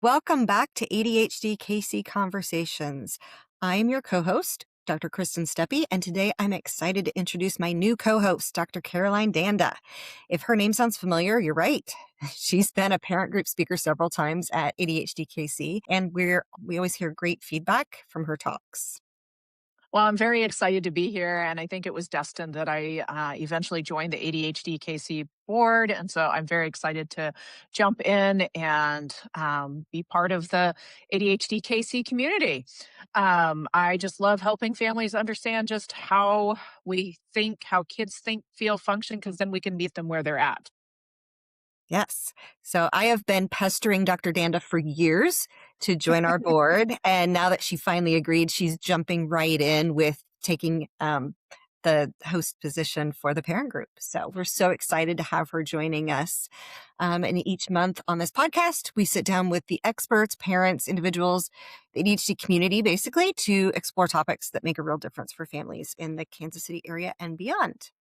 Welcome back to ADHDKC Conversations. I'm your co-host, Dr. Kristen Stuppy, and today I'm excited to introduce my new co-host, Dr. Caroline Danda. If her name sounds familiar, you're right. She's been a parent group speaker several times at ADHDKC, and we always hear great feedback from her talks. Well, I'm very excited to be here, and I think it was destined that I eventually joined the ADHD KC board, and so I'm very excited to jump in and be part of the ADHD KC community. I just love helping families understand just how we think, how kids think, feel, function, because then we can meet them where they're at. Yes. So I have been pestering Dr. Danda for years to join our board. And now that she finally agreed, she's jumping right in with taking the host position for the parent group. So we're so excited to have her joining us. And each month on this podcast, we sit down with the experts, parents, individuals, the ADHD community, basically, to explore topics that make a real difference for families in the Kansas City area and beyond.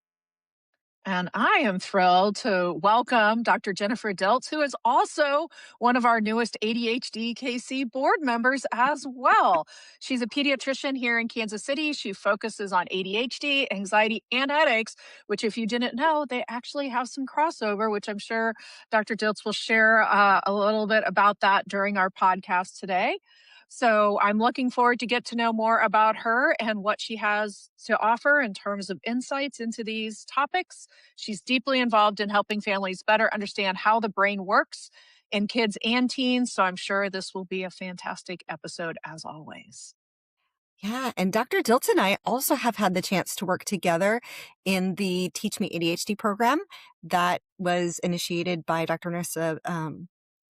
And I am thrilled to welcome Dr. Jennifer Dilts, who is also one of our newest ADHD KC board members as well. She's a pediatrician here in Kansas City. She focuses on ADHD, anxiety, and headaches, which, if you didn't know, they actually have some crossover, which I'm sure Dr. Dilts will share a little bit about that during our podcast today. So I'm looking forward to get to know more about her and what she has to offer in terms of insights into these topics. She's deeply involved in helping families better understand how the brain works in kids and teens. So I'm sure this will be a fantastic episode as always. Yeah, and Dr. Dilts and I also have had the chance to work together in the Teach Me ADHD program that was initiated by Dr. Nursa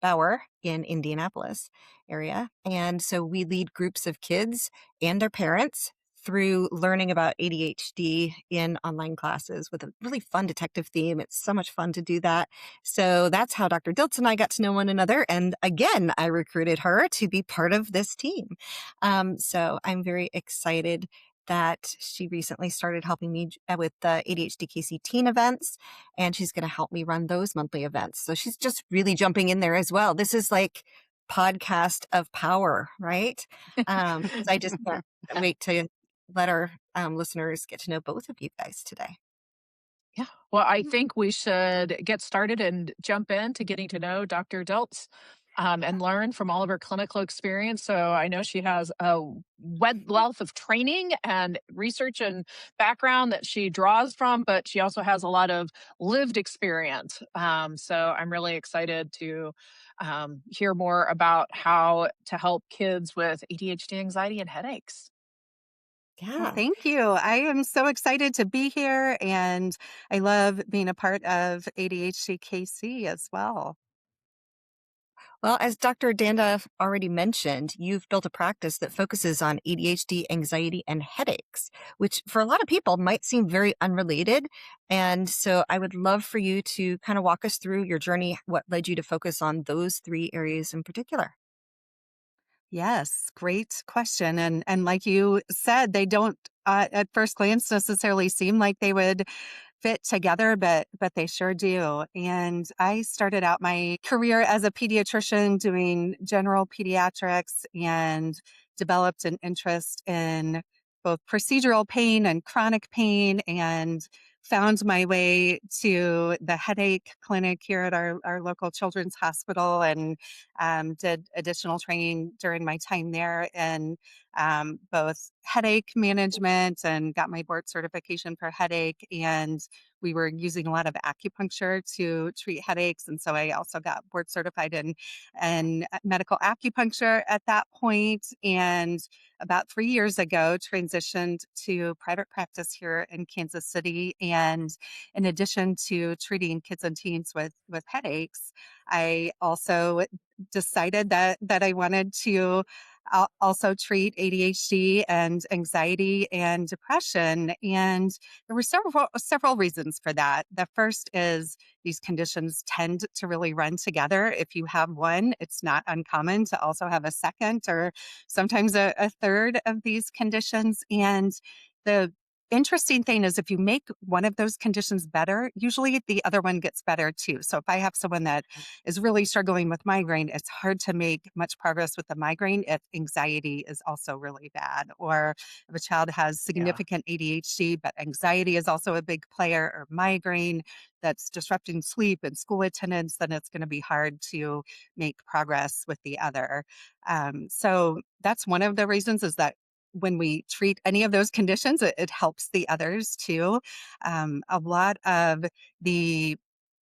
Bauer in Indianapolis area. And so we lead groups of kids and their parents through learning about ADHD in online classes with a really fun detective theme. It's so much fun to do that. So that's how Dr. Dilts and I got to know one another. And again, I recruited her to be part of this team. So I'm very excited that she recently started helping me with the ADHDKC teen events, and she's going to help me run those monthly events. So she's just really jumping in there as well. This is like podcast of power, right? So I just can't wait to let our listeners get to know both of you guys today. Yeah. Well, I think we should get started and jump into getting to know Dr. Dilts and learn from all of her clinical experience. So I know she has a wealth of training and research and background that she draws from, but she also has a lot of lived experience. So I'm really excited to hear more about how to help kids with ADHD, anxiety, and headaches. Well, Yeah. thank you. I am so excited to be here, and I love being a part of ADHDKC as well. Well, as Dr. Danda already mentioned, you've built a practice that focuses on ADHD, anxiety, and headaches, which for a lot of people might seem very unrelated. And so I would love for you to kind of walk us through your journey, what led you to focus on those three areas in particular. Yes, great question. And like you said, they don't at first glance necessarily seem like they would fit together, but they sure do. And I started out my career as a pediatrician doing general pediatrics and developed an interest in both procedural pain and chronic pain, and found my way to the headache clinic here at our local children's hospital, and did additional training during my time there in both headache management, and got my board certification for headache. And we were using a lot of acupuncture to treat headaches. And so I also got board certified in medical acupuncture at that point. And about 3 years ago, transitioned to private practice here in Kansas City. And in addition to treating kids and teens with headaches, I also decided that I wanted to also treat ADHD and anxiety and depression. And there were several reasons for that. The first is these conditions tend to really run together. If you have one, it's not uncommon to also have a second or sometimes a third of these conditions. And the interesting thing is if you make one of those conditions better, usually the other one gets better too. So if I have someone that is really struggling with migraine, it's hard to make much progress with the migraine if anxiety is also really bad. Or if a child has Yeah. significant ADHD, but anxiety is also a big player, or migraine that's disrupting sleep and school attendance, then it's going to be hard to make progress with the other. So that's one of the reasons, is that when we treat any of those conditions, it helps the others too. A lot of the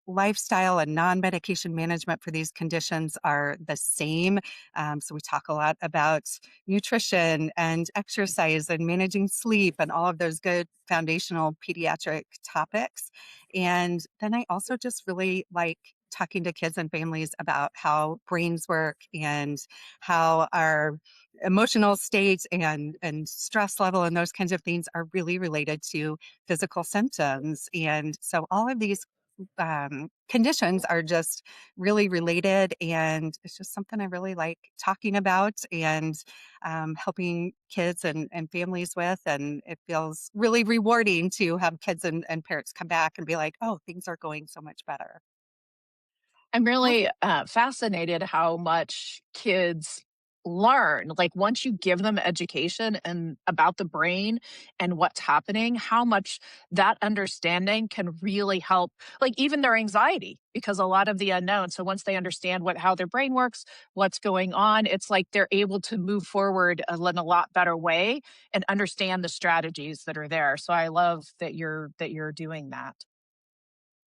lifestyle and non-medication management for these conditions are the same. So we talk a lot about nutrition and exercise and managing sleep and all of those good foundational pediatric topics. And then I also just really like talking to kids and families about how brains work and how our emotional state and stress level and those kinds of things are really related to physical symptoms. And so all of these conditions are just really related, and it's just something I really like talking about and helping kids and families with. And it feels really rewarding to have kids and parents come back and be like, oh, things are going so much better. I'm really fascinated how much kids learn. Like once you give them education and about the brain and what's happening, how much that understanding can really help, like even their anxiety, because a lot of the unknown. So once they understand how their brain works, what's going on, it's like they're able to move forward in a lot better way and understand the strategies that are there. So I love that you're doing that.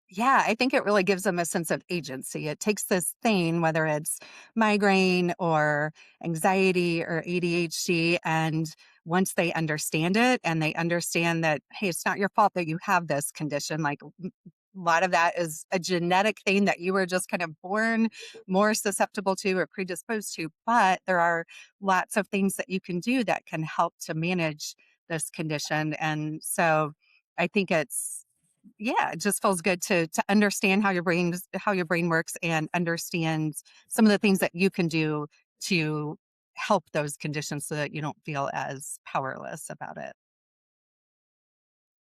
Yeah, I think it really gives them a sense of agency. It takes this thing, whether it's migraine or anxiety or ADHD, and once they understand it and they understand that, hey, it's not your fault that you have this condition, like a lot of that is a genetic thing that you were just kind of born more susceptible to or predisposed to. But there are lots of things that you can do that can help to manage this condition. And so I think it just feels good to understand how your brain works and understand some of the things that you can do to help those conditions so that you don't feel as powerless about it.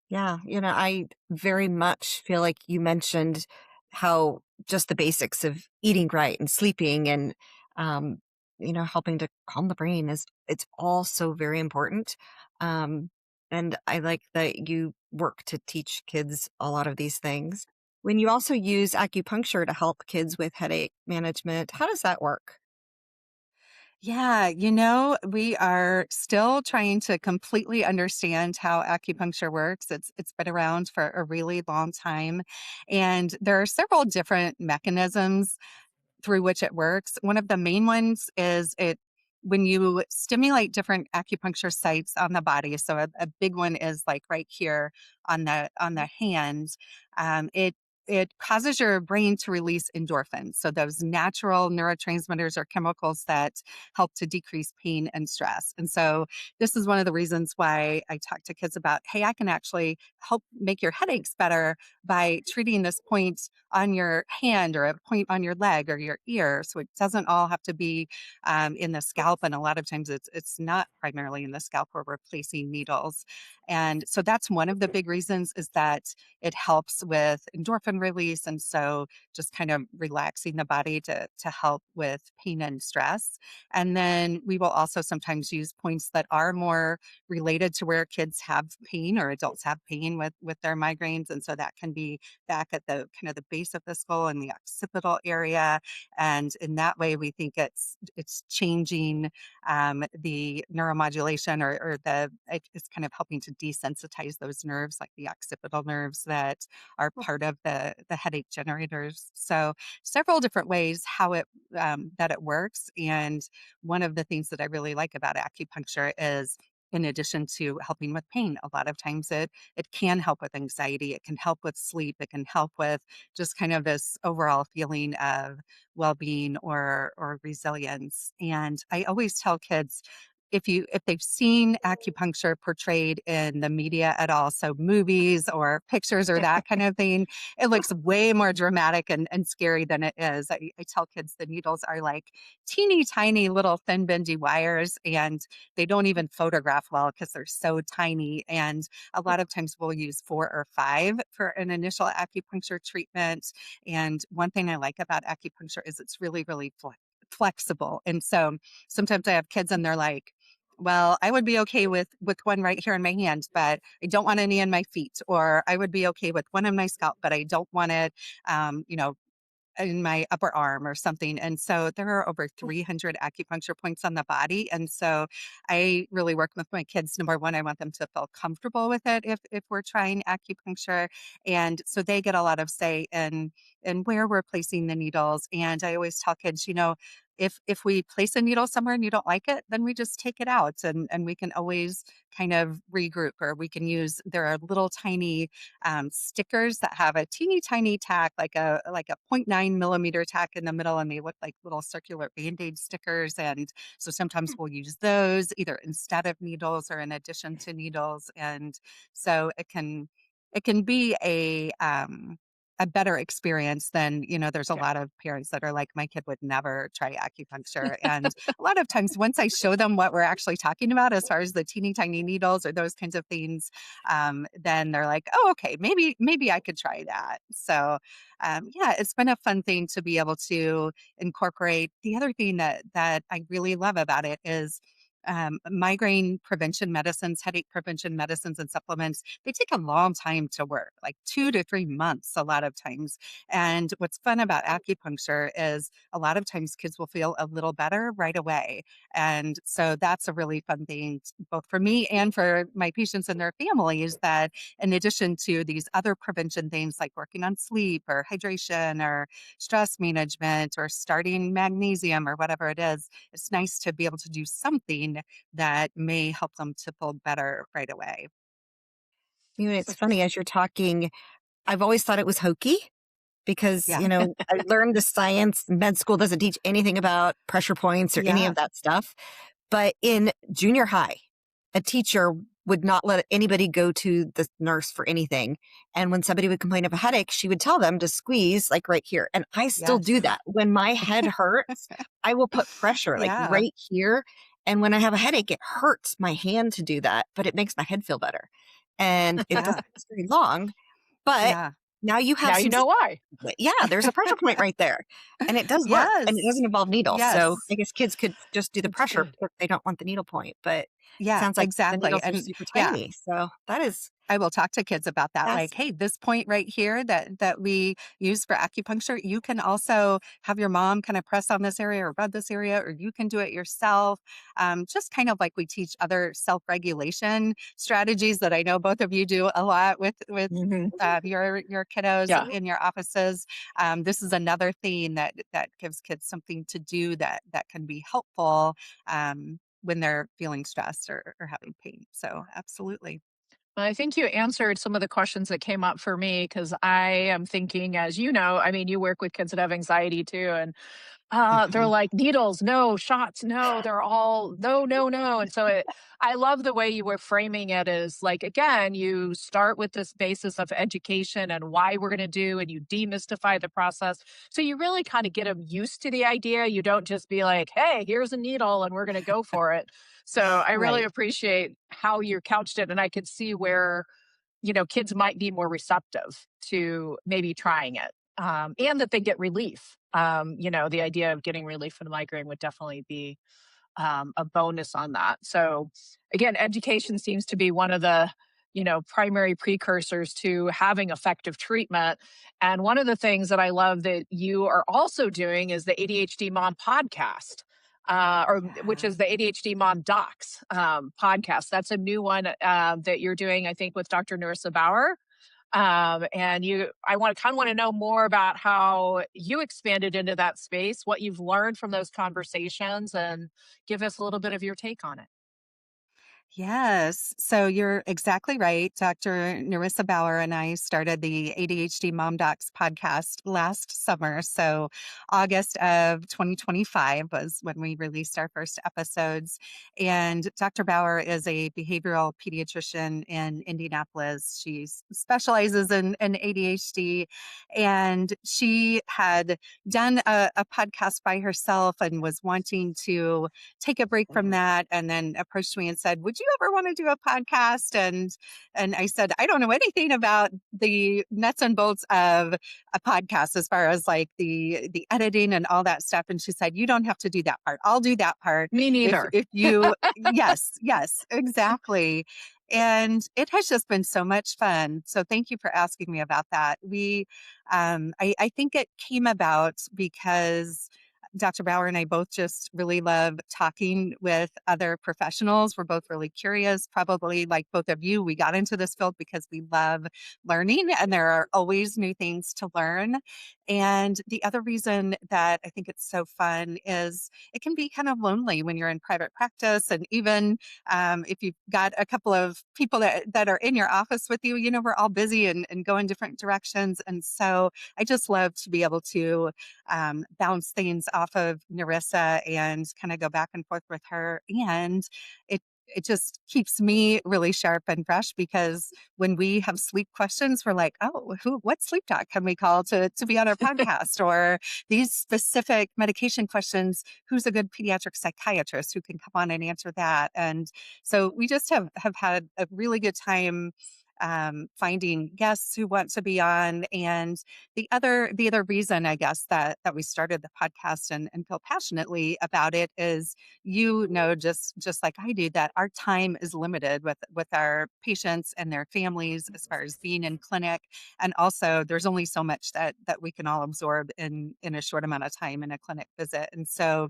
Yeah, I very much feel like you mentioned how just the basics of eating right and sleeping and um, helping to calm the brain is it's all so very important. Um, and I like that you work to teach kids a lot of these things. When you also use acupuncture to help kids with headache management, how does that work? Yeah, we are still trying to completely understand how acupuncture works. It's been around for a really long time, and there are several different mechanisms through which it works. One of the main ones is it when you stimulate different acupuncture sites on the body. So a big one is like right here on the hand. It causes your brain to release endorphins. So those natural neurotransmitters or chemicals that help to decrease pain and stress. And so this is one of the reasons why I talk to kids about, hey, I can actually help make your headaches better by treating this point on your hand or a point on your leg or your ear. So it doesn't all have to be in the scalp. And a lot of times it's not primarily in the scalp where we're placing needles. And so that's one of the big reasons, is that it helps with endorphin release. And so just kind of relaxing the body to help with pain and stress. And then we will also sometimes use points that are more related to where kids have pain or adults have pain with their migraines. And so that can be back at the kind of the base of the skull in the occipital area. And in that way, we think it's changing the neuromodulation, or it's kind of helping to desensitize those nerves, like the occipital nerves that are part of the headache generators. So several different ways how it that it works. And one of the things that I really like about acupuncture is, in addition to helping with pain, a lot of times it can help with anxiety, it can help with sleep, it can help with just kind of this overall feeling of well-being or resilience. And I always tell kids, if they've seen acupuncture portrayed in the media at all, so movies or pictures or that kind of thing, it looks way more dramatic and scary than it is. I tell kids the needles are like teeny tiny little thin bendy wires, and they don't even photograph well because they're so tiny. And a lot of times we'll use 4 or 5 for an initial acupuncture treatment. And one thing I like about acupuncture is it's really, really flexible. And so sometimes I have kids and they're like, well, I would be okay with one right here in my hand, but I don't want any in my feet. Or I would be okay with one in my scalp, but I don't want it, you know, in my upper arm or something. And so there are over 300 acupuncture points on the body. And so I really work with my kids. Number one, I want them to feel comfortable with it if we're trying acupuncture. And so they get a lot of say in where we're placing the needles. And I always tell kids, you know, if we place a needle somewhere and you don't like it, then we just take it out and we can always kind of regroup, or we can use, there are little tiny stickers that have a teeny tiny tack, like a 0.9 millimeter tack in the middle, and they look like little circular Band-Aid stickers. And so sometimes we'll use those either instead of needles or in addition to needles. And so it can be a better experience than, you know, there's a Yeah. lot of parents that are like, my kid would never try acupuncture. And a lot of times, once I show them what we're actually talking about, as far as the teeny tiny needles or those kinds of things, then they're like, oh, okay, maybe I could try that. So, yeah, it's been a fun thing to be able to incorporate. The other thing that I really love about it is migraine prevention medicines, headache prevention medicines and supplements, they take a long time to work, like 2 to 3 months a lot of times. And what's fun about acupuncture is a lot of times kids will feel a little better right away. And so that's a really fun thing, both for me and for my patients and their families, that in addition to these other prevention things like working on sleep or hydration or stress management or starting magnesium or whatever it is, it's nice to be able to do something that may help them to feel better right away. You know, So it's funny as you're talking, I've always thought it was hokey because, Yeah. you know, I learned the science. Med school doesn't teach anything about pressure points or any Yeah. of that stuff. But in junior high, a teacher would not let anybody go to the nurse for anything. And when somebody would complain of a headache, she would tell them to squeeze like right here. And I still do Yes. that. When my head hurts, I will put pressure like Yeah. right here. And when I have a headache, it hurts my hand to do that, but it makes my head feel better. And it Yeah. doesn't last very long. But Yeah. now you have now you some, know why. yeah, there's a pressure point right there. And it does work. And it Yes. doesn't involve needles. So Yes. I guess kids could just do the It's pressure good. if they don't want the needle point. But it Yeah, sounds like the exactly. needles are And super yeah, tiny. So that is I will talk to kids about that. Like, fascinating. hey, this point right here that we use for acupuncture, you can also have your mom kind of press on this area or rub this area, or you can do it yourself. Just kind of like we teach other self-regulation strategies that I know both of you do a lot with Hmm. your kiddos Yeah. in your offices. This is another thing that gives kids something to do that can be helpful when they're feeling stressed or having pain. So absolutely. I think you answered some of the questions that came up for me because I am thinking, as you know, I mean, you work with kids that have anxiety too, and they're Mhm. like needles, no shots, no. They're all no, no, no. And so I love the way you were framing it as like again, you start with this basis of education and why we're going to do, and you demystify the process. So you really kind of get them used to the idea. You don't just be like, hey, here's a needle and we're going to go for it. So I really Right. appreciate how you couched it, and I could see where kids might be more receptive to maybe trying it, and that they get relief. The idea of getting relief from the migraine would definitely be a bonus on that. So, again, education seems to be one of the primary precursors to having effective treatment. And one of the things that I love that you are also doing is the ADHD Mom podcast. Or which Yeah. is the ADHD Mom Docs podcast. That's a new one that you're doing, I think, with Dr. Nursa Bauer. I want to know more about how you expanded into that space, what you've learned from those conversations, and give us a little bit of your take on it. Yes. So you're exactly right. Dr. Narissa Bauer and I started the ADHD Mom Docs podcast last summer. So August of 2025 was when we released our first episodes. And Dr. Bauer is a behavioral pediatrician in Indianapolis. She specializes in ADHD. And she had done a podcast by herself and was wanting to take a break from that, and then approached me and said, would you ever want to do a podcast? And I said, I don't know anything about the nuts and bolts of a podcast as far as like the editing and all that stuff. And she said, you don't have to do that part. I'll do that part. Me neither. If you yes, exactly. And it has just been so much fun. So thank you for asking me about that. I think it came about because Dr. Bauer and I both just really love talking with other professionals. We're both really curious, probably like both of you. We got into this field because we love learning, and there are always new things to learn. And the other reason that I think it's so fun is it can be kind of lonely when you're in private practice. And even if you've got a couple of people that are in your office with you, we're all busy and go in different directions. And so I just love to be able to bounce things off of Narissa and kind of go back and forth with her. And it just keeps me really sharp and fresh, because when we have sleep questions, we're like, oh, what sleep doc can we call to be on our podcast? Or these specific medication questions, who's a good pediatric psychiatrist who can come on and answer that? And so we just have had a really good time finding guests who want to be on. And the other reason, I guess, that we started the podcast and feel passionately about it is, just like I do, that our time is limited with our patients and their families as far as being in clinic. And also there's only so much that we can all absorb in a short amount of time in a clinic visit. And so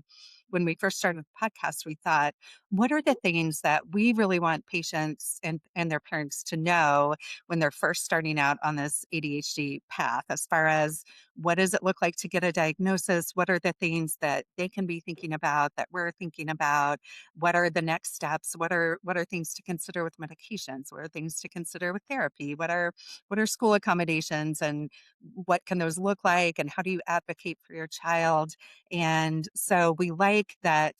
when we first started the podcast, we thought, what are the things that we really want patients and their parents to know when they're first starting out on this ADHD path, as far as what does it look like to get a diagnosis? What are the things that they can be thinking about, that we're thinking about? What are the next steps? What are things to consider with medications? What are things to consider with therapy? What are school accommodations, and what can those look like? And how do you advocate for your child? And so we like that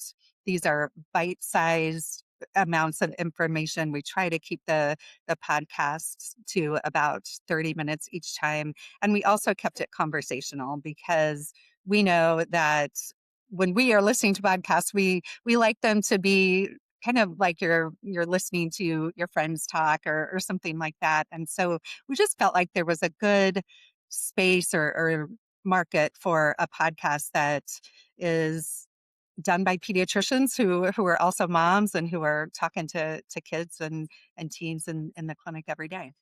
these are bite-sized amounts of information. We try to keep the podcasts to about 30 minutes each time. And we also kept it conversational, because we know that when we are listening to podcasts, we like them to be kind of like you're listening to your friends talk, or something like that. And so we just felt like there was a good space or market for a podcast that is done by pediatricians who are also moms, and who are talking to kids and teens in the clinic every day.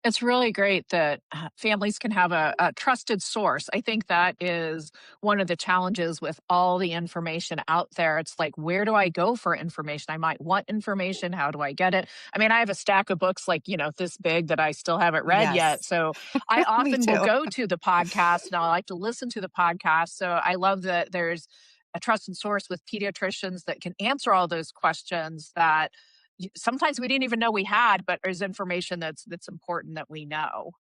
It's really great that families can have a trusted source. I think that is one of the challenges with all the information out there. It's like, where do I go for information? I might want information. How do I get it? I mean, I have a stack of books like, this big that I still haven't read yet. Yes, So I me often will too. go to the podcast, and I like to listen to the podcast. So I love that there's a trusted source with pediatricians that can answer all those questions that sometimes we didn't even know we had, but there's information that's important that we know.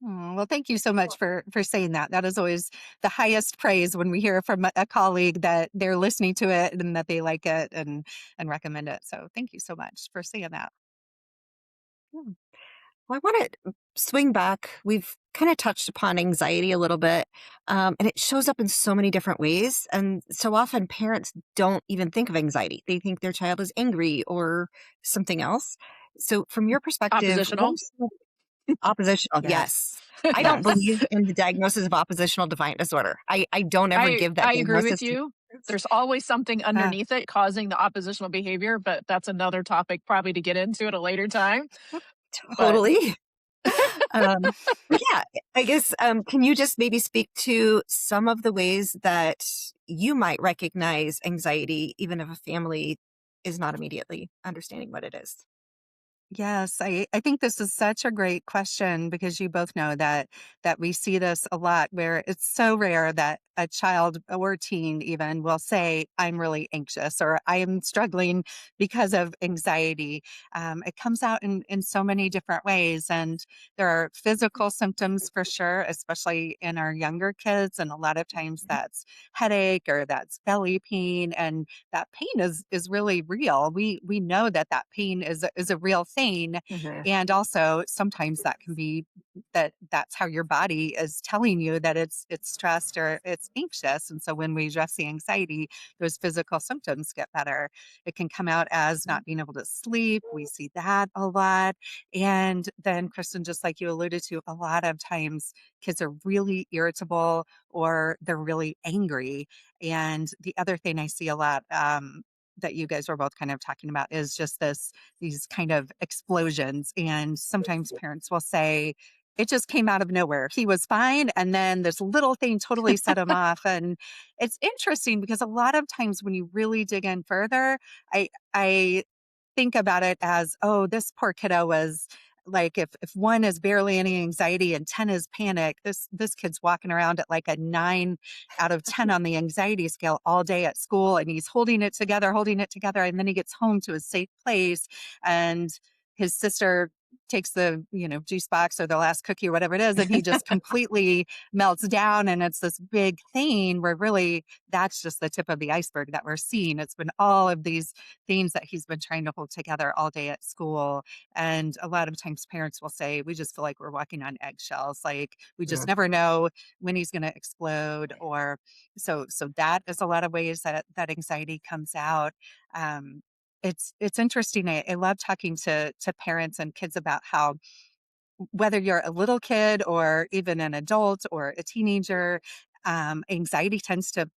Oh, well, thank you so much for saying that. That is always the highest praise, when we hear from a colleague that they're listening to it and that they like it and recommend it. So thank you so much for saying that. Hmm. Well, I want to swing back. We've kind of touched upon anxiety a little bit, and it shows up in so many different ways. And so often parents don't even think of anxiety. They think their child is angry or something else. So, from your perspective, what Oppositional. are some oppositional? Yes. Yes. I don't Yes. believe in the diagnosis of oppositional defiant disorder. I don't ever I give that I agree diagnosis with to you. parents. There's always something Uh, underneath it causing the oppositional behavior, but that's another topic probably to get into at a later time. But Totally. But yeah, I guess, can you just maybe speak to some of the ways that you might recognize anxiety, even if a family is not immediately understanding what it is? Yes, I think this is such a great question because you both know that we see this a lot where it's so rare that a child or teen even will say, I'm really anxious or I am struggling because of anxiety. It comes out in so many different ways. And there are physical symptoms for sure, especially in our younger kids. And a lot of times that's headache or that's belly pain. And that pain is really real. We know that that pain is a real thing, Mhm. and also sometimes that can be that's how your body is telling you that it's stressed or it's anxious. And so when we address the anxiety, those physical symptoms get better. It can come out as not being able to sleep. We see that a lot. And then, Kristen, just like you alluded to, a lot of times kids are really irritable or they're really angry. And the other thing I see a lot, that you guys were both kind of talking about, is just these kind of explosions. And sometimes parents will say, it just came out of nowhere. He was fine. And then this little thing totally set him off. And it's interesting because a lot of times when you really dig in further, I think about it as, oh, this poor kiddo was like, if one is barely any anxiety and 10 is panic, this kid's walking around at like a 9 out of 10 on the anxiety scale all day at school, and he's holding it together, and then he gets home to a safe place, and his sister takes the juice box or the last cookie or whatever it is, and he just completely melts down, and it's this big thing where really that's just the tip of the iceberg that we're seeing. It's been all of these things that he's been trying to hold together all day at school. And a lot of times parents will say, we just feel like we're walking on eggshells. Like we just Yeah. never know when he's going to explode. Or so that is a lot of ways that anxiety comes out. Um, it's interesting. I love talking to parents and kids about how whether you're a little kid or even an adult or a teenager, anxiety tends to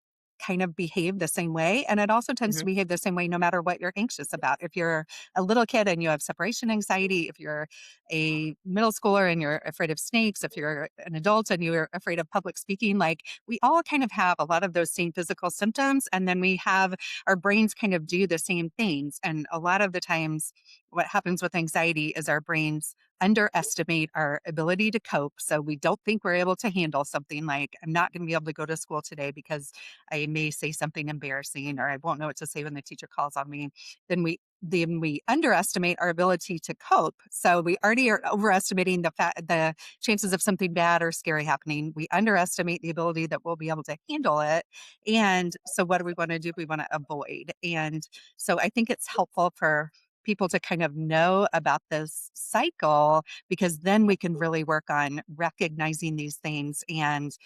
kind of behave the same way. And it also tends to Mhm. behave the same way no matter what you're anxious about. If you're a little kid and you have separation anxiety, if you're a middle schooler and you're afraid of snakes, if you're an adult and you're afraid of public speaking, like we all kind of have a lot of those same physical symptoms. And then we have our brains kind of do the same things. And a lot of the times, what happens with anxiety is our brains underestimate our ability to cope. So we don't think we're able to handle something like, I'm not going to be able to go to school today because I may say something embarrassing or I won't know what to say when the teacher calls on me. Then we underestimate our ability to cope. So we already are overestimating the chances of something bad or scary happening. We underestimate the ability that we'll be able to handle it. And so what do we want to do? We want to avoid. And so I think it's helpful for people to kind of know about this cycle, because then we can really work on recognizing these things and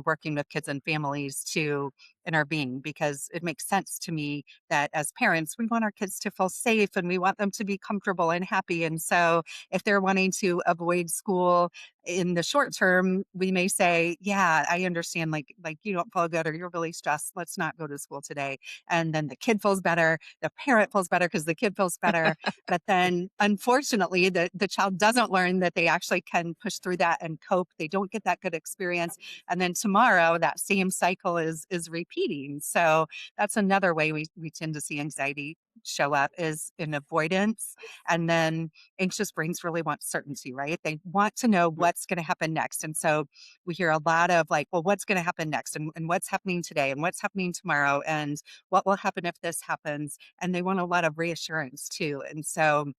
working with kids and families to intervene, because it makes sense to me that as parents we want our kids to feel safe and we want them to be comfortable and happy. And so if they're wanting to avoid school in the short term, we may say, yeah, I understand, like you don't feel good or you're really stressed, let's not go to school today. And then the kid feels better, the parent feels better because the kid feels better. But then unfortunately, the child doesn't learn that they actually can push through that and cope. They don't get that good experience. And then tomorrow that same cycle is repeating. So that's another way we tend to see anxiety show up, is in avoidance. And then anxious brains really want certainty, right? They want to know what's going to happen next. And so we hear a lot of like, well, what's going to happen next? And what's happening today? And what's happening tomorrow? And what will happen if this happens? And they want a lot of reassurance too. And so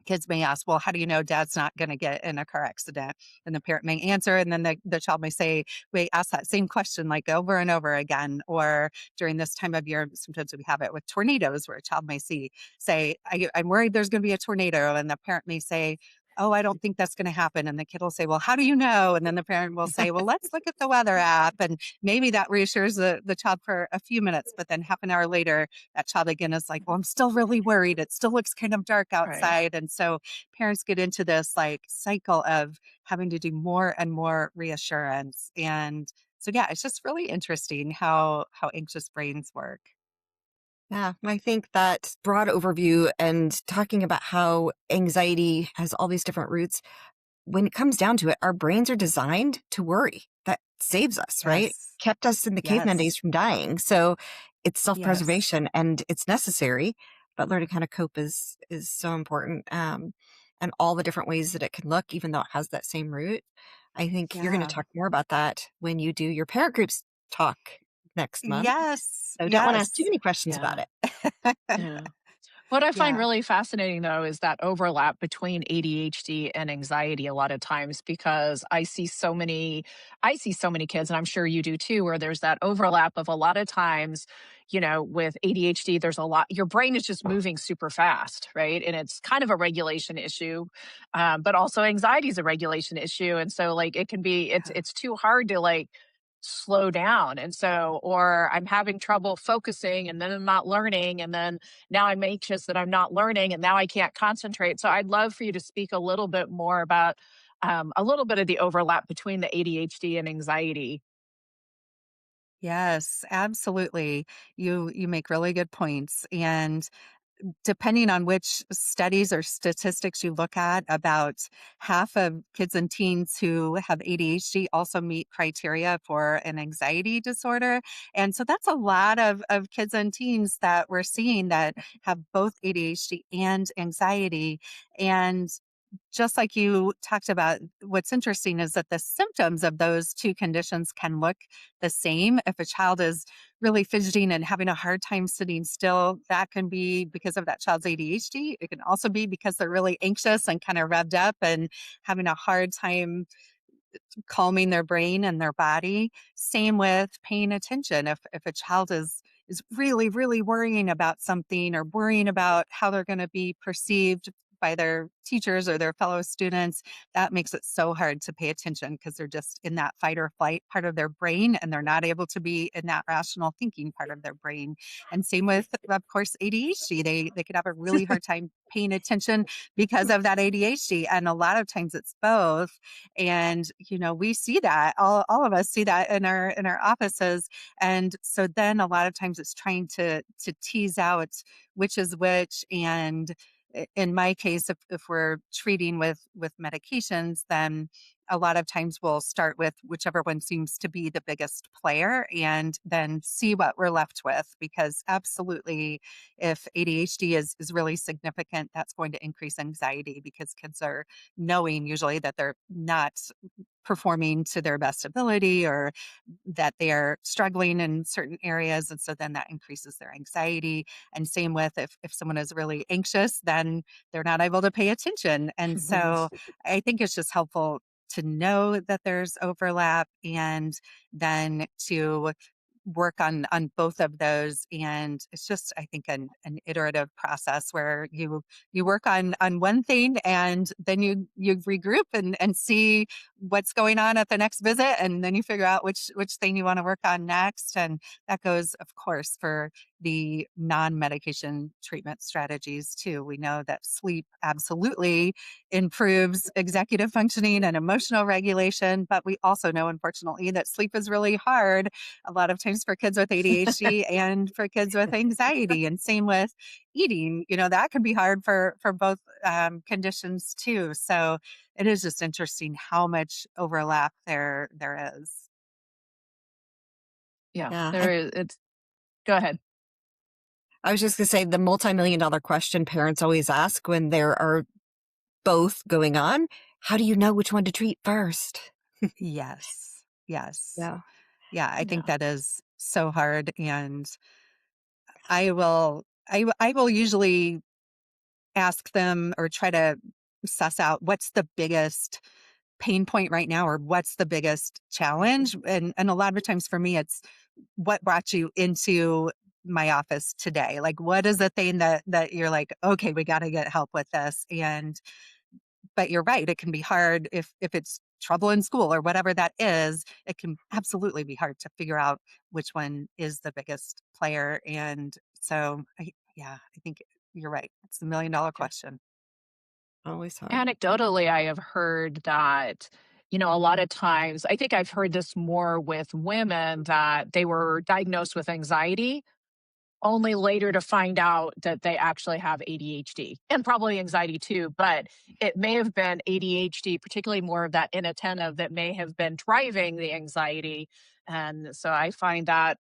kids may ask, well, how do you know dad's not going to get in a car accident? And the parent may answer, and then the child may say, wait, ask that same question like over and over again. Or during this time of year, sometimes we have it with tornadoes where a child may say, I'm worried there's going to be a tornado. And the parent may say, oh, I don't think that's going to happen. And the kid will say, well, how do you know? And then the parent will say, well, let's look at the weather app. And maybe that reassures the child for a few minutes. But then half an hour later, that child again is like, well, I'm still really worried. It still looks kind of dark Right. outside. And so parents get into this like cycle of having to do more and more reassurance. And so, yeah, it's just really interesting how anxious brains work. Yeah, I think that broad overview and talking about how anxiety has all these different roots, when it comes down to it, our brains are designed to worry. That saves us, right? Yes. Kept us in the caveman days Yes. from dying. So it's Yes. self-preservation and it's necessary. but learning how to cope is so important. And all the different ways that it can look, even though it has that same root. I think you're going to Yeah. talk more about that when you do your parent groups talk next month. Yes. So don't want to ask too Yes. many questions about Yeah. it. Yeah. What I find Yeah. really fascinating, though, is that overlap between ADHD and anxiety a lot of times because I see so many kids, and I'm sure you do too, where there's that overlap of a lot of times, with ADHD, there's a lot, your brain is just moving super fast, right? And it's kind of a regulation issue, but also anxiety is a regulation issue. And so, like, it can be, Yeah. it's too hard to like, slow down. And so, or I'm having trouble focusing and then I'm not learning. And then now I'm anxious that I'm not learning and now I can't concentrate. So I'd love for you to speak a little bit more about a little bit of the overlap between the ADHD and anxiety. Yes, absolutely. You make really good points. And depending on which studies or statistics you look at, about half of kids and teens who have ADHD also meet criteria for an anxiety disorder. And so that's a lot of kids and teens that we're seeing that have both ADHD and anxiety. And just like you talked about, what's interesting is that the symptoms of those two conditions can look the same. If a child is really fidgeting and having a hard time sitting still, that can be because of that child's ADHD. It can also be because they're really anxious and kind of revved up and having a hard time calming their brain and their body. Same with paying attention. If a child is really, really worrying about something or worrying about how they're going to be perceived by their teachers or their fellow students, that makes it so hard to pay attention because they're just in that fight or flight part of their brain and they're not able to be in that rational thinking part of their brain. And same with, of course, ADHD. They could have a really hard time paying attention because of that ADHD. And a lot of times it's both. And we see that, all of us see that in our offices. And so then a lot of times it's trying to tease out which is which. And in my case, if we're treating with medications, then a lot of times we'll start with whichever one seems to be the biggest player and then see what we're left with. Because absolutely, if ADHD is really significant, that's going to increase anxiety because kids are knowing usually that they're not performing to their best ability or that they are struggling in certain areas. And so then that increases their anxiety. And same with if someone is really anxious, then they're not able to pay attention. And so I think it's just helpful to know that there's overlap and then to work on both of those. And it's just, I think, an iterative process where you work on one thing and then you regroup and see what's going on at the next visit, and then you figure out which thing you want to work on next. And that goes, of course, for the non-medication treatment strategies too. We know that sleep absolutely improves executive functioning and emotional regulation, but we also know, unfortunately, that sleep is really hard a lot of times for kids with ADHD and for kids with anxiety. And same with eating, that can be hard for both conditions too. So it is just interesting how much overlap there is. Yeah, Yeah. there is. It's Go ahead. I was just going to say the multi-million-dollar question parents always ask when there are both going on. How do you know which one to treat first? Yes. Yes. Yeah. Yeah, I think Yeah. that is so hard. And I will usually ask them or try to suss out what's the biggest pain point right now or what's the biggest challenge. And a lot of times for me it's what brought you into my office today. Like what is the thing that you're like, okay, we got to get help with this. And but you're right, it can be hard if it's trouble in school or whatever that is. It can absolutely be hard to figure out which one is the biggest player. And so I think you're right, it's the $1 million Yeah. question. Always hard. Anecdotally, I have heard that, a lot of times, I think I've heard this more with women that they were diagnosed with anxiety only later to find out that they actually have ADHD and probably anxiety too. But it may have been ADHD, particularly more of that inattentive, that may have been driving the anxiety. And so I find that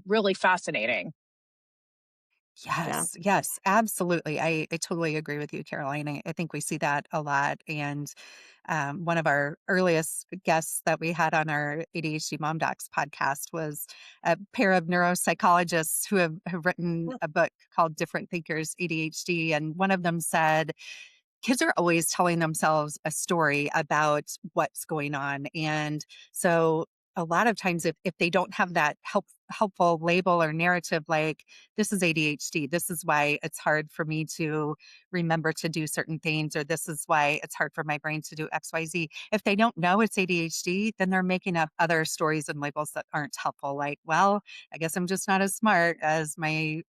really fascinating. Yeah. Yes, absolutely. I totally agree with you, Caroline. I think we see that a lot. And one of our earliest guests that we had on our ADHD Mom Docs podcast was a pair of neuropsychologists who have written Mm. a book called Different Thinkers ADHD. And one of them said, kids are always telling themselves a story about what's going on. And so a lot of times if they don't have that helpful label or narrative like this is ADHD, this is why it's hard for me to remember to do certain things, or this is why it's hard for my brain to do XYZ. If they don't know it's ADHD, then they're making up other stories and labels that aren't helpful. Like, well, I guess I'm just not as smart as Mm.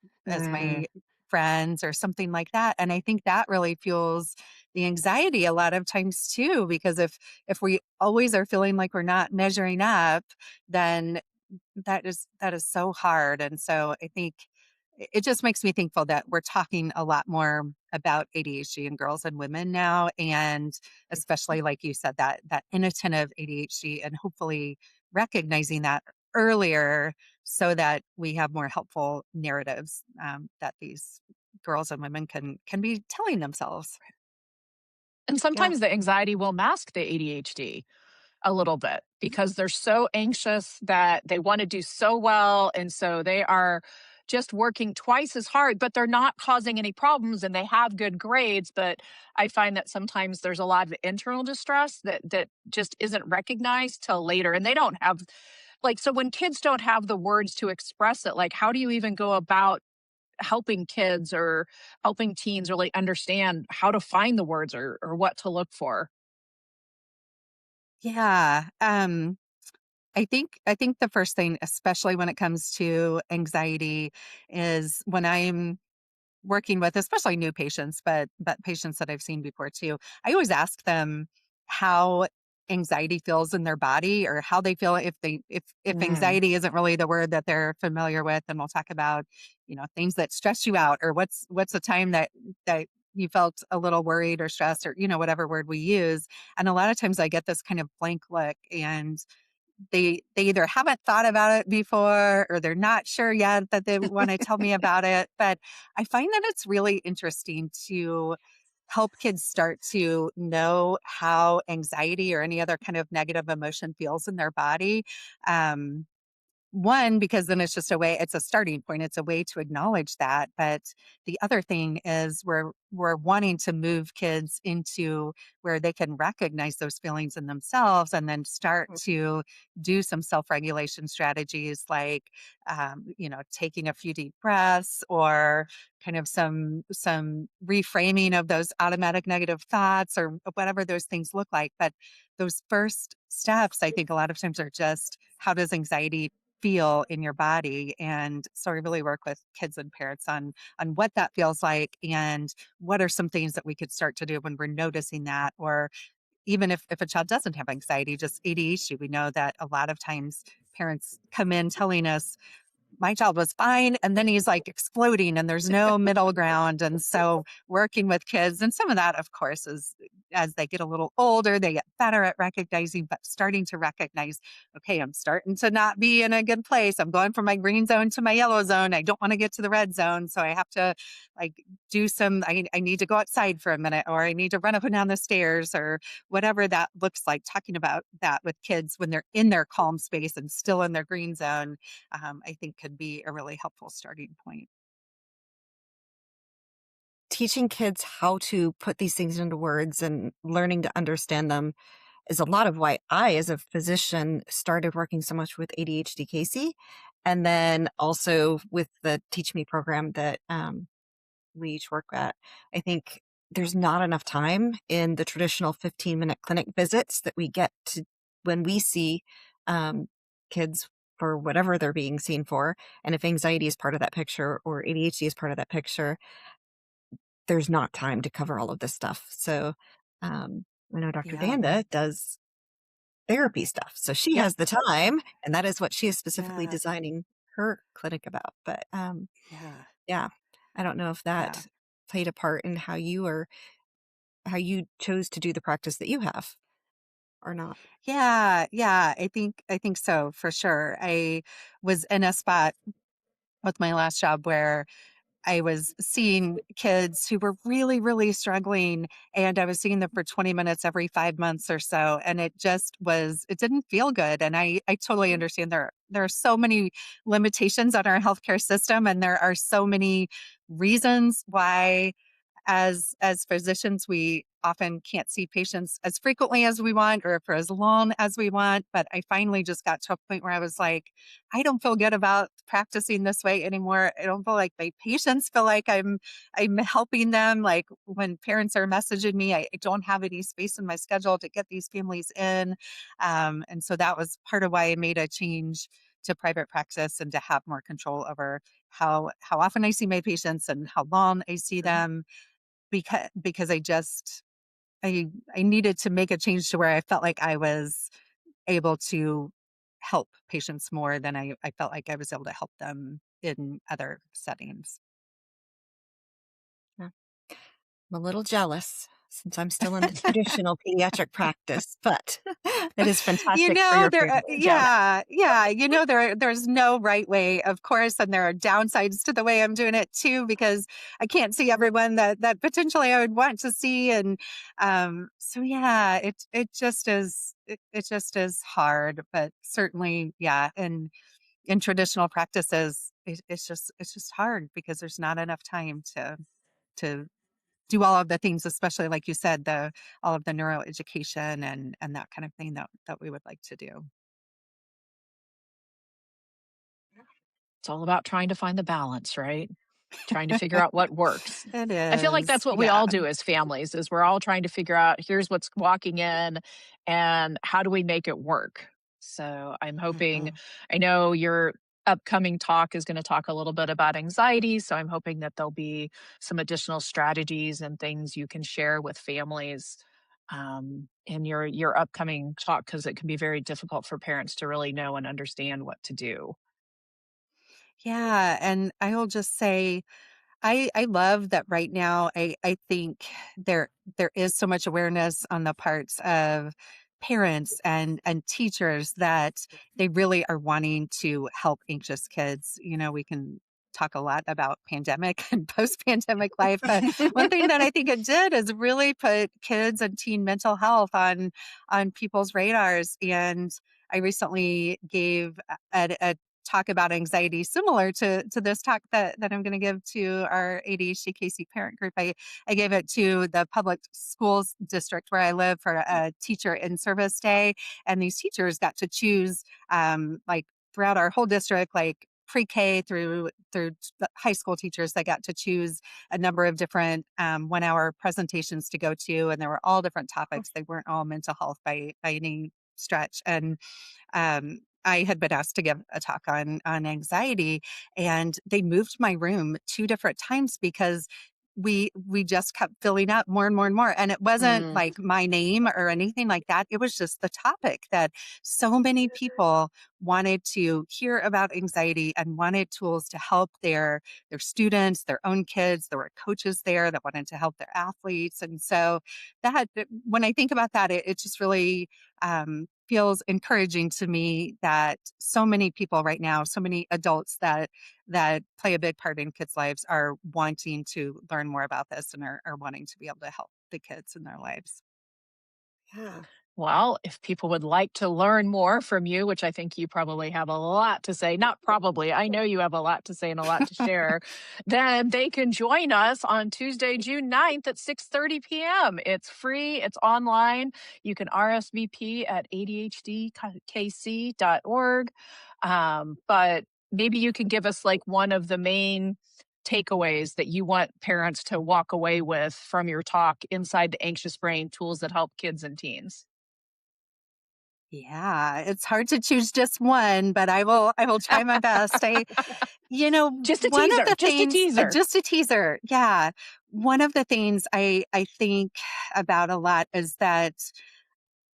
my friends or something like that. And I think that really fuels the anxiety a lot of times too, because if we always are feeling like we're not measuring up, then that is so hard. And so I think it just makes me thankful that we're talking a lot more about ADHD in girls and women now, and especially like you said, that inattentive ADHD, and hopefully recognizing that earlier so that we have more helpful narratives that these girls and women can be telling themselves. And Yeah. sometimes the anxiety will mask the ADHD a little bit because they're so anxious that they want to do so well. And so they are just working twice as hard, but they're not causing any problems and they have good grades. But I find that sometimes there's a lot of internal distress that just isn't recognized till later. And they don't have like, so when kids don't have the words to express it, like how do you even go about helping kids or helping teens really understand how to find the words or what to look for? Yeah. I think the first thing, especially when it comes to anxiety, is when I'm working with especially new patients, but patients that I've seen before too. I always ask them how anxiety feels in their body, or how they feel if Mm. anxiety isn't really the word that they're familiar with. And we'll talk about, things that stress you out, or what's a time that you felt a little worried or stressed, or whatever word we use. And a lot of times I get this kind of blank look, and they either haven't thought about it before, or they're not sure yet that they want to tell me about it. But I find that it's really interesting to help kids start to know how anxiety or any other kind of negative emotion feels in their body. Um, One, because then it's a starting point. It's a way to acknowledge that. But the other thing is we're wanting to move kids into where they can recognize those feelings in themselves, and then start to do some self-regulation strategies like, taking a few deep breaths, or kind of some reframing of those automatic negative thoughts, or whatever those things look like. But those first steps, I think a lot of times, are just, how does anxiety feel in your body? And so I really work with kids and parents on what that feels like, and what are some things that we could start to do when we're noticing that. Or even if a child doesn't have anxiety, just ADHD, we know that a lot of times parents come in telling us, my child was fine, and then he's like exploding, and there's no middle ground. And so working with kids, and some of that of course is as they get a little older, they get better at recognizing, but starting to recognize, okay, I'm starting to not be in a good place. I'm going from my green zone to my yellow zone. I don't want to get to the red zone. So I have to like I need to go outside for a minute, or I need to run up and down the stairs, or whatever that looks like. Talking about that with kids when they're in their calm space and still in their green zone, I think could be a really helpful starting point. Teaching kids how to put these things into words and learning to understand them is a lot of why I, as a physician, started working so much with ADHDKC, and then also with the Teach Me program that we each work at. I think there's not enough time in the traditional 15-minute clinic visits that we get to when we see um, kids for whatever they're being seen for. And if anxiety is part of that picture, or ADHD is part of that picture, there's not time to cover all of this stuff. So I know Dr. Yeah. Danda does therapy stuff. So she Yep. has the time, and that is what she is specifically Yeah. designing her clinic about. But Yeah. yeah, I don't know if Yeah. that played a part in how you chose to do the practice that you have or not. Yeah. Yeah. I think so, for sure. I was in a spot with my last job where I was seeing kids who were really, really struggling, and I was seeing them for 20 minutes every 5 months or so, and it didn't feel good, and I totally understand there are so many limitations on our healthcare system, and there are so many reasons why as physicians, we often can't see patients as frequently as we want or for as long as we want. But I finally just got to a point where I was like, I don't feel good about practicing this way anymore. I don't feel like my patients feel like I'm helping them. Like when parents are messaging me, I don't have any space in my schedule to get these families in. And so that was part of why I made a change to private practice and to have more control over how often I see my patients and how long I see them, because I needed to make a change to where I felt like I was able to help patients more than I felt like I was able to help them in other settings. Yeah. I'm a little jealous since I'm still in the traditional pediatric practice, but it is You fantastic for know, your family, Jen. yeah, there's no right way, of course, and there are downsides to the way I'm doing it too, because I can't see everyone that potentially I would want to see, and so yeah, it just is hard, but certainly, yeah, and in traditional practices, it's just hard because there's not enough time to do all of the things, especially like you said, the all of the neuroeducation and that kind of thing that we would like to do. It's all about trying to find the balance, right? Trying to figure out what works. It I feel like is, that's what we yeah. all do as families is we're all trying to figure out here's what's walking in and how do we make it work. So I'm hoping Mhm. I know your upcoming talk is going to talk a little bit about anxiety, so I'm hoping that there'll be some additional strategies and things you can share with families in your upcoming talk because it can be very difficult for parents to really know and understand what to do. Yeah, and I will just say I love that right now. I think there is so much awareness on the parts of parents and teachers that they really are wanting to help anxious kids. You know, we can talk a lot about pandemic and post-pandemic life, but one thing that I think it did is really put kids and teen mental health on people's radars. And I recently gave a talk about anxiety similar to this talk that I'm going to give to our ADHDKC parent group. I gave it to the public schools district where I live for a teacher in service day. And these teachers got to choose, like throughout our whole district, like pre-K through the high school teachers that got to choose a number of different 1 hour presentations to go to. And there were all different topics. They weren't all mental health by any stretch. And I had been asked to give a talk on anxiety, and they moved my room 2 different times because we just kept filling up more and more and more. And it wasn't Mm. like my name or anything like that. It was just the topic that so many people wanted to hear about anxiety and wanted tools to help their students, their own kids. There were coaches there that wanted to help their athletes. And so when I think about that, it just really feels encouraging to me that so many people right now, so many adults that play a big part in kids' lives are wanting to learn more about this and are wanting to be able to help the kids in their lives. Yeah. Well, if people would like to learn more from you, which I think you probably have a lot to say, not probably, I know you have a lot to say and a lot to share, then they can join us on Tuesday, June 9th at 6:30 p.m. It's free, it's online. You can RSVP at ADHDKC.org. But maybe you can give us like one of the main takeaways that you want parents to walk away with from your talk inside the anxious brain tools that help kids and teens. Yeah, it's hard to choose just one, but I will try my best. Just a One of teaser, the just a things, teaser. just a teaser. Yeah. One of the things I think about a lot is that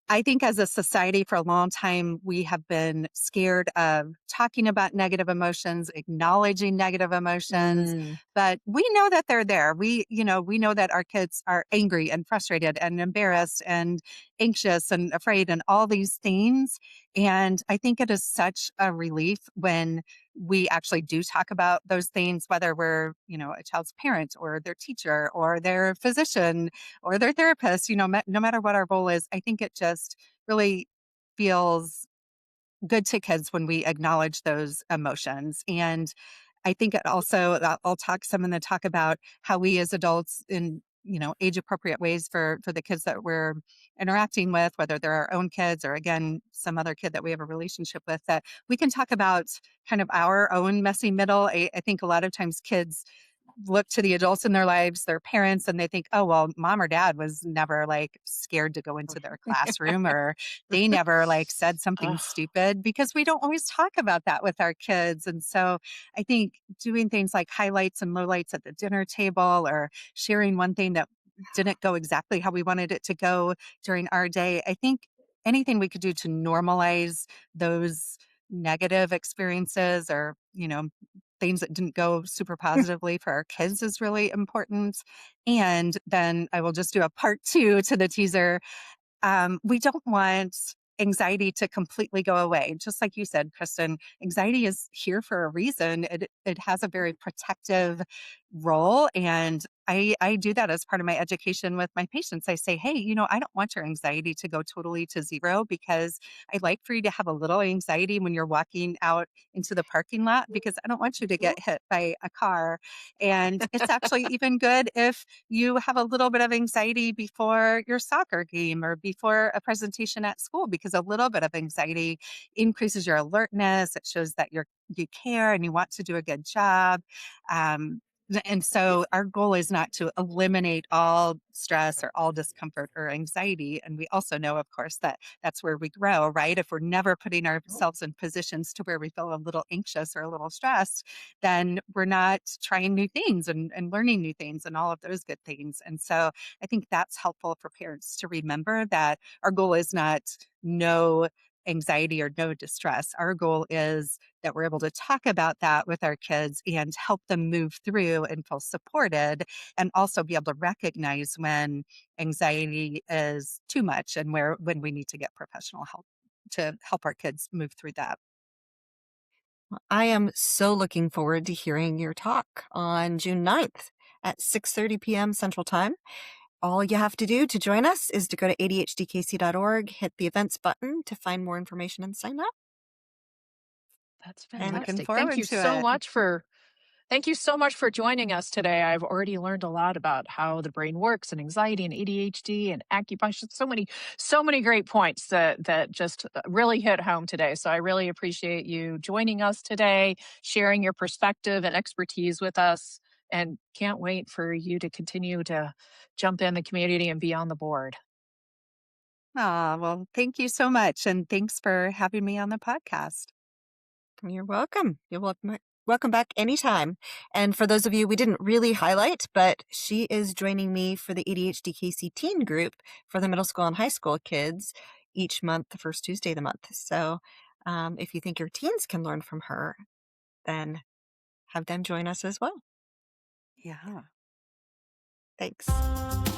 I think as a society for a long time, we have been scared of talking about negative emotions, acknowledging negative emotions, Mm. but we know that they're there. We know that our kids are angry and frustrated and embarrassed and anxious and afraid and all these things. And I think it is such a relief when we actually do talk about those things, whether we're, a child's parent or their teacher or their physician or their therapist, no matter what our goal is, I think it just really feels good to kids when we acknowledge those emotions. And I think it also, I'll talk some in the talk about how we as adults in, age appropriate ways for the kids that we're interacting with, whether they're our own kids or again, some other kid that we have a relationship with, that we can talk about kind of our own messy middle. I think a lot of times kids look to the adults in their lives, their parents, and they think, oh, well, mom or dad was never like scared to go into their classroom or they never like said something Oh, stupid, because we don't always talk about that with our kids. And so I think doing things like highlights and lowlights at the dinner table or sharing one thing that didn't go exactly how we wanted it to go during our day, I think anything we could do to normalize those negative experiences or, things that didn't go super positively for our kids is really important. And then I will just do a part two to the teaser. We don't want anxiety to completely go away. Just like you said, Kristen, anxiety is here for a reason. It has a very protective role. And I do that as part of my education with my patients. I say, hey, I don't want your anxiety to go totally to zero, because I'd like for you to have a little anxiety when you're walking out into the parking lot, because I don't want you to get hit by a car. And it's actually even good if you have a little bit of anxiety before your soccer game or before a presentation at school, because a little bit of anxiety increases your alertness. It shows that you care and you want to do a good job. Um, and so our goal is not to eliminate all stress or all discomfort or anxiety. And we also know, of course, that that's where we grow, right? If we're never putting ourselves in positions to where we feel a little anxious or a little stressed, then we're not trying new things and learning new things and all of those good things. And so I think that's helpful for parents to remember, that our goal is not no anxiety or no distress. Our goal is that we're able to talk about that with our kids and help them move through and feel supported, and also be able to recognize when anxiety is too much and when we need to get professional help to help our kids move through that. I am so looking forward to hearing your talk on June 9th at 6:30 p.m. Central Time. All you have to do to join us is to go to ADHDKC.org, hit the events button to find more information and sign up. that's I'm And looking fantastic. forward to it. Thank you so much for joining us today. I've already learned a lot about how the brain works and anxiety and ADHD and acupuncture. So many great points that just really hit home today. So I really appreciate you joining us today, sharing your perspective and expertise with us, and can't wait for you to continue to jump in the community and be on the board. Well, thank you so much. And thanks for having me on the podcast. you're welcome. You're welcome back anytime. And for those of you we didn't really highlight, but she is joining me for the ADHDKC Teen Group for the middle school and high school kids each month, the first Tuesday of the month. So if you think your teens can learn from her, then have them join us as well. Yeah. Thanks.